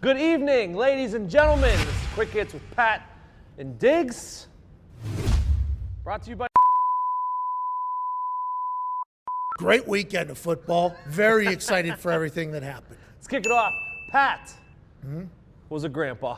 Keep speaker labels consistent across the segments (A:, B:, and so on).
A: Good evening, ladies and gentlemen. This is Quick Hits with Pat and Diggs. Brought to you by...
B: Great weekend of football. Very excited for everything that happened.
A: Let's kick it off. Pat was a grandpa.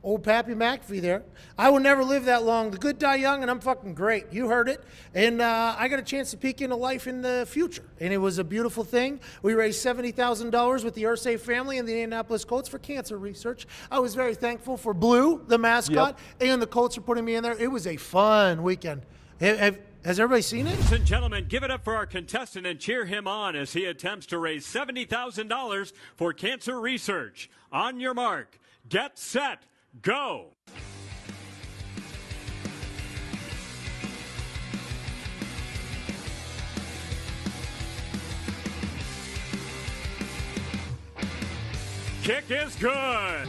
B: Old Pappy McAfee there. I will never live that long. The good die young, and I'm fucking great. You heard it. And I got a chance to peek into life in the future. And it was a beautiful thing. We raised $70,000 with the Ursay family and the Indianapolis Colts for cancer research. I was very thankful for Blue, the mascot, and the Colts for putting me in there. It was a fun weekend. Has everybody seen it?
C: Ladies and gentlemen, give it up for our contestant and cheer him on as he attempts to raise $70,000 for cancer research. On your mark, get set, go. Kick is good.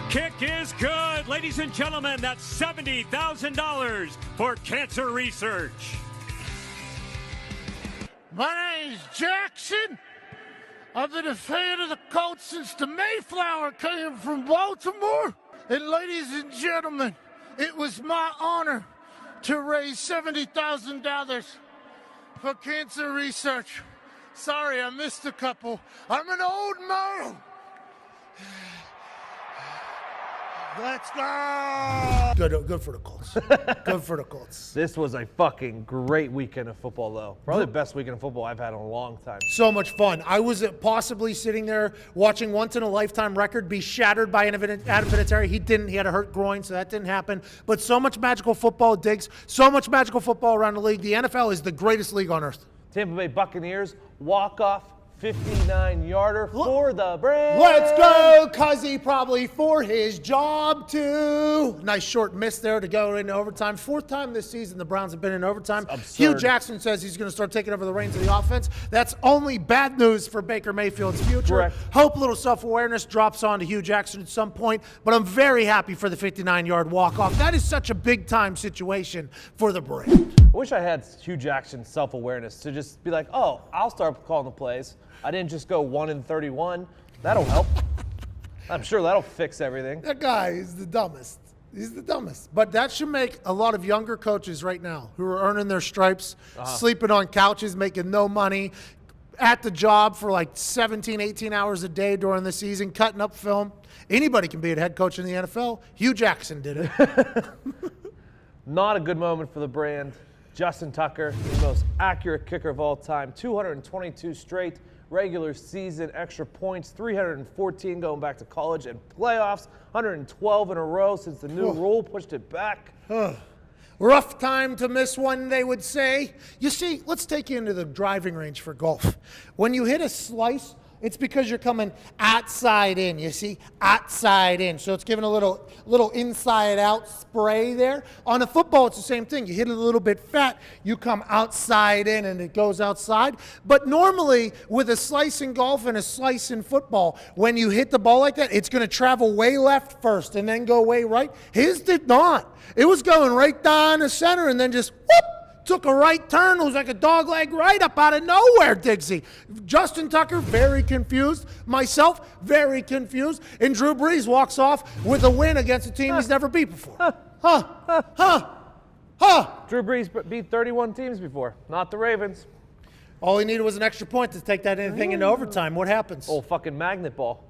C: Kick is good. Ladies and gentlemen, that's $70,000 for cancer research.
D: My name's Jackson. I've been a fan of the Colts since the Mayflower came from Baltimore. And ladies and gentlemen, it was my honor to raise $70,000 for cancer research. Sorry, I missed a couple. I'm an old mo. Let's go!
B: Good for the Colts. Good for the Colts.
A: This was a fucking great weekend of football, though. Probably the best weekend of football I've had in a long time.
B: So much fun. I was possibly sitting there watching once-in-a-lifetime record be shattered by Adam Vinatieri. He didn't. He had a hurt groin, so that didn't happen. But so much magical football, Diggs. So much magical football around the league. The NFL is the greatest league on earth.
A: Tampa Bay Buccaneers walk-off 59-yarder for the Braves.
B: Let's go, Cuzzy, probably for his job, too. Nice short miss there to go into overtime. Fourth time this season the Browns have been in overtime. Hugh Jackson says he's going to start taking over the reins of the offense. That's only bad news for Baker Mayfield's future.
A: Correct.
B: Hope a little self-awareness drops on to Hugh Jackson at some point, but I'm very happy for the 59-yard walk-off. That is such a big-time situation for the Braves.
A: I wish I had Hugh Jackson's self-awareness to just be like, oh, I'll start calling the plays. I didn't just go 1-31. That'll help. I'm sure that'll fix everything.
B: That guy is the dumbest. He's the dumbest. But that should make a lot of younger coaches right now who are earning their stripes, sleeping on couches, making no money, at the job for like 17, 18 hours a day during the season, cutting up film. Anybody can be a head coach in the NFL. Hugh Jackson did it.
A: Not a good moment for the brand. Justin Tucker, the most accurate kicker of all time, 222 straight regular season extra points, 314 going back to college and playoffs, 112 in a row since the new rule pushed it back.
B: Rough time to miss one, they would say. You see, let's take you into the driving range for golf. When you hit a slice, it's because you're coming outside in, you see? Outside in. So it's giving a little inside-out spray there. On a football, it's the same thing. You hit it a little bit fat, you come outside in, and it goes outside. But normally, with a slice in golf and a slice in football, when you hit the ball like that, it's going to travel way left first and then go way right. His did not. It was going right down the center and then just whoop! Took a right turn. It was like a dogleg right up out of nowhere, Diggsy. Justin Tucker, very confused. Myself, very confused. And Drew Brees walks off with a win against a team he's never beat before.
A: Drew Brees beat 31 teams before, not the Ravens.
B: All he needed was an extra point to take that thing into overtime. What happens?
A: Old fucking magnet ball.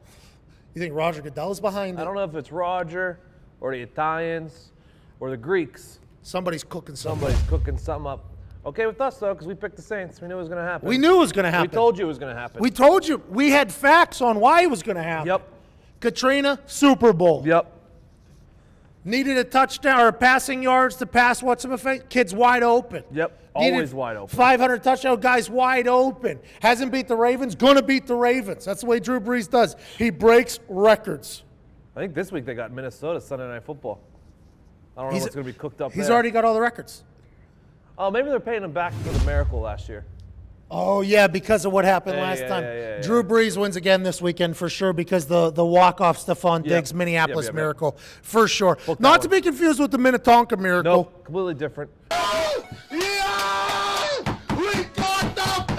B: You think Roger Goodell's behind it?
A: I don't know if it's Roger or the Italians or the Greeks.
B: Somebody's cooking something.
A: Somebody's cooking something up. Okay with us, though, because we picked the Saints. We knew it was going to happen.
B: We knew it was going to happen.
A: We told you it was going to happen.
B: We told you. We had facts on why it was going to happen.
A: Yep.
B: Katrina, Super Bowl.
A: Yep.
B: Needed a touchdown or passing yards to pass what's-his-face. Kid's wide open.
A: Yep.
B: Needed
A: Always wide open.
B: 500 touchdown, guy's wide open. Hasn't beat the Ravens, going to beat the Ravens. That's the way Drew Brees does. He breaks records.
A: I think this week they got Minnesota Sunday Night Football. I don't know what's going to be cooked up there.
B: He's already got all the records.
A: Oh, maybe they're paying him back for the miracle last year.
B: Oh, yeah, because of what happened last time.
A: Yeah.
B: Drew Brees wins again this weekend for sure because the walk-off Stephon Diggs Minneapolis miracle for sure. Not to be confused with the Minnetonka miracle.
A: Nope, completely different.
D: Yeah! We got the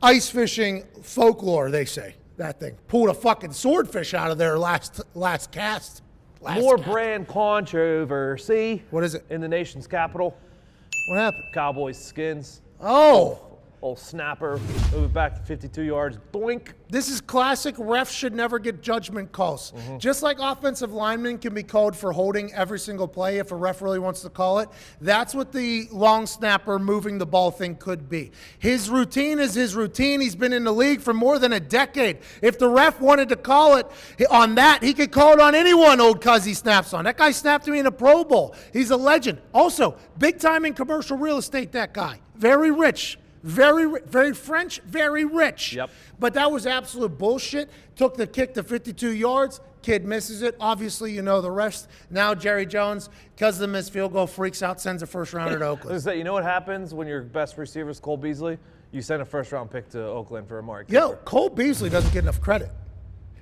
B: ice fishing folklore, they say. That thing. Pulled a fucking swordfish out of there last cast.
A: More brand controversy.
B: What is it?
A: In the nation's capital.
B: What happened?
A: Cowboys skins.
B: Oh.
A: Old snapper. Move it back to 52 yards. Doink.
B: This is classic. Refs should never get judgment calls. Just like offensive linemen can be called for holding every single play if a ref really wants to call it, that's what the long snapper moving the ball thing could be. His routine is his routine. He's been in the league for more than a decade. If the ref wanted to call it on that, he could call it on anyone old cuz he snaps on. That guy snapped me in a Pro Bowl. He's a legend. Also, big time in commercial real estate, that guy. Very rich. Very French, very rich.
A: Yep.
B: But that was absolute bullshit. Took the kick to 52 yards. Kid misses it. Obviously, you know the rest. Now Jerry Jones, because of the missed field goal, freaks out, sends a first rounder to Oakland.
A: You know what happens when your best receiver is Cole Beasley? You send a first-round pick to Oakland for a Mark.
B: Yo, Cole Beasley doesn't get enough credit.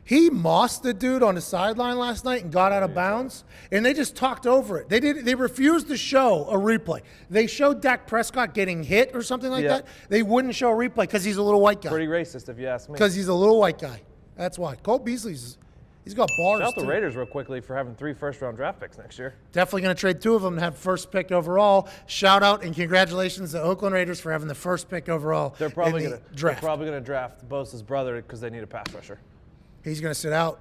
B: He mossed the dude on the sideline last night and got out of bounds, and they just talked over it. They refused to show a replay. They showed Dak Prescott getting hit or something like that. They wouldn't show a replay because he's a little white guy.
A: Pretty racist, if you ask me.
B: Because he's a little white guy. That's why. Cole Beasley's he's got bars.
A: Shout out the
B: too.
A: Raiders real quickly for having 3 first-round draft picks next year.
B: Definitely going to trade 2 of them and have first pick overall. Shout out and congratulations to Oakland Raiders for having the first pick overall.
A: They're probably
B: in
A: going
B: the draft.
A: to draft Bosa's brother because they need a pass rusher.
B: He's going to sit out.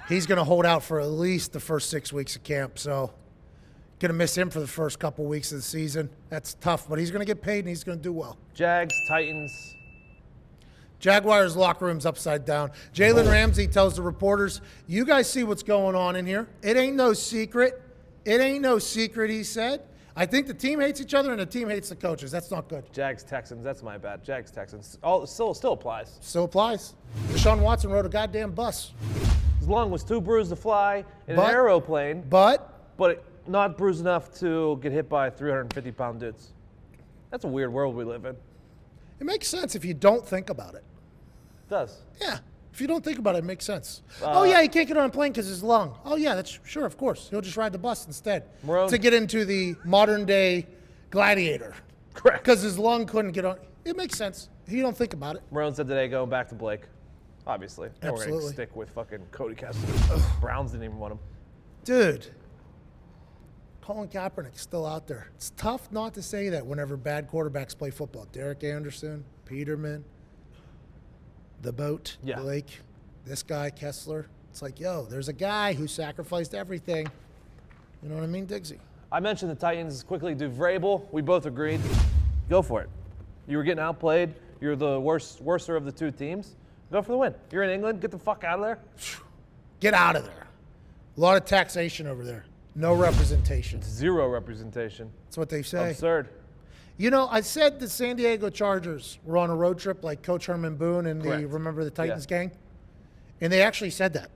B: He's going to hold out for at least the first 6 weeks of camp. So, going to miss him for the first couple weeks of the season. That's tough, but he's going to get paid and he's going to do well.
A: Jags, Titans.
B: Jaguars locker room's upside down. Jalen Ramsey tells the reporters, "You guys see what's going on in here. It ain't no secret. It ain't no secret," he said. I think the team hates each other and the team hates the coaches. That's not good.
A: Jags, Texans. That's my bad. Jags, Texans. Still applies.
B: Still applies. Deshaun Watson rode a goddamn bus.
A: His lung was too bruised to fly in
B: But-
A: an aeroplane,
B: But
A: not bruised enough to get hit by 350-pound dudes. That's a weird world we live in.
B: it makes sense if you don't think about it.
A: It does.
B: Yeah. If you don't think about it, it makes sense. Oh, yeah, he can't get on a plane because his lung. Oh, yeah, that's sure, of course. He'll just ride the bus instead
A: Marone.
B: to get into the modern-day gladiator.
A: Correct.
B: Because his lung couldn't get on. It makes sense if you don't think about it.
A: Marone said today going back to Blake. Obviously. And we're going to
B: Absolutely.
A: stick with fucking Cody Kessler. Browns didn't even want him.
B: Dude, Colin Kaepernick's still out there. It's tough not to say that whenever bad quarterbacks play football. Derek Anderson, Peterman, the boat,
A: Yeah.
B: Blake, this guy, Kessler. It's like, yo, there's a guy who sacrificed everything. You know what I mean, Diggsy?
A: I mentioned the Titans quickly. Do Vrabel. We both agreed. Go for it. You were getting outplayed. You're the worser of the 2 teams. Go for the win. You're in England. Get the fuck out of there.
B: Get out of there. A lot of taxation over there. No representation.
A: 0 representation.
B: That's what they say.
A: Absurd.
B: You know, I said the San Diego Chargers were on a road trip like Coach Herman Boone and the
A: Correct.
B: Remember the Titans
A: Yeah.
B: gang? And they actually said that.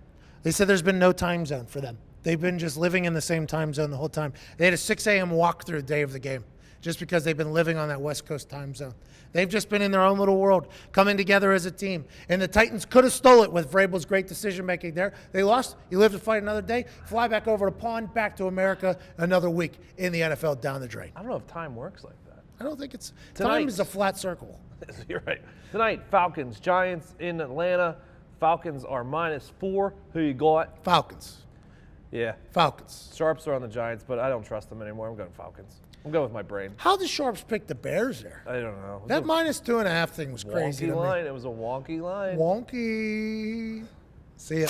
B: They said there's been no time zone for them. They've been just living in the same time zone the whole time. They had a 6 a.m. walk through the day of the game just because they've been living on that West Coast time zone. They've just been in their own little world, coming together as a team. And the Titans could have stole it with Vrabel's great decision-making there. They lost. You live to fight another day. Fly back over the pond, back to America, another week in the NFL down the drain.
A: I don't know if time works like that.
B: I don't think it's
A: Tonight.
B: time is a flat circle.
A: You're right. Tonight, Falcons, Giants in Atlanta. Falcons are -4. Who you got?
B: Falcons.
A: Yeah.
B: Falcons.
A: Sharps are on the Giants, but I don't trust them anymore. I'm going Falcons. I'm going with my brain.
B: How did Sharps pick the Bears there?
A: I don't know. It was
B: That
A: a
B: -2.5 thing was crazy
A: wonky
B: to
A: line.
B: me.
A: It was a wonky line.
B: Wonky. See ya.